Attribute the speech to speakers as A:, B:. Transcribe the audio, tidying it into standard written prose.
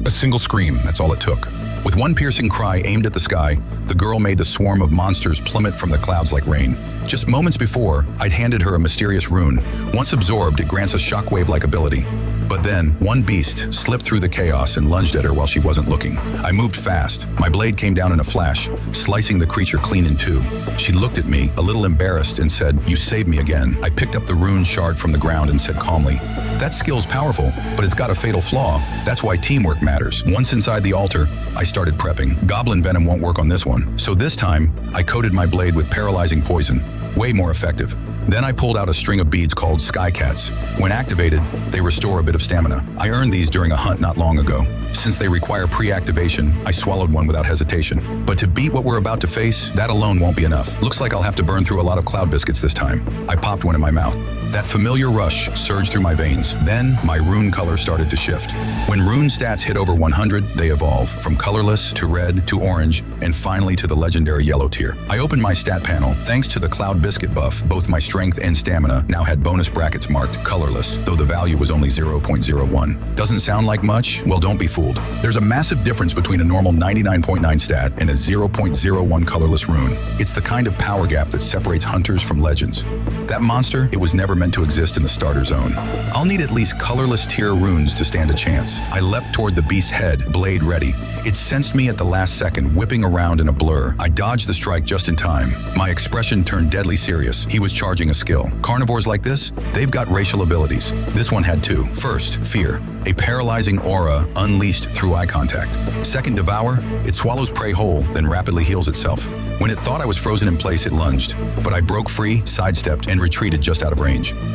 A: A single scream, that's all it took. With one piercing cry aimed at the sky, the girl made the swarm of monsters plummet from the clouds like rain. Just moments before, I'd handed her a mysterious rune. Once absorbed, it grants a shockwave-like ability. But then, one beast slipped through the chaos and lunged at her while she wasn't looking. I moved fast. My blade came down in a flash, slicing the creature clean in two. She looked at me, a little embarrassed, and said, "You saved me again." I picked up the rune shard from the ground and said calmly, "That skill's powerful, but it's got a fatal flaw. That's why teamwork matters." Once inside the altar, I started prepping. Goblin venom won't work on this one. So this time, I coated my blade with paralyzing poison. Way more effective. Then I pulled out a string of beads called Sky Cats. When activated, they restore a bit of stamina. I earned these during a hunt not long ago. Since they require pre-activation, I swallowed one without hesitation. But to beat what we're about to face, that alone won't be enough. Looks like I'll have to burn through a lot of cloud biscuits this time. I popped one in my mouth. That familiar rush surged through my veins. Then, my rune color started to shift. When rune stats hit over 100, they evolve, from colorless to red to orange, and finally to the legendary yellow tier. I opened my stat panel. Thanks to the cloud biscuit buff, both my strength and stamina now had bonus brackets marked colorless, though the value was only 0.01. Doesn't sound like much? Well, don't be fooled. There's a massive difference between a normal 99.9 stat and a 0.01 colorless rune. It's the kind of power gap that separates hunters from legends. That monster, it was never meant to exist in the starter zone. I'll need at least colorless tier runes to stand a chance. I leapt toward the beast's head, blade ready. It sensed me at the last second, whipping around in a blur. I dodged the strike just in time. My expression turned deadly serious. He was charging a skill. Carnivores like this, they've got racial abilities. This one had two. First, fear. A paralyzing aura unleashed through eye contact. Second, devour. It swallows prey whole, then rapidly heals itself. When it thought I was frozen in place, it lunged. But I broke free, sidestepped, and retreated just out of range.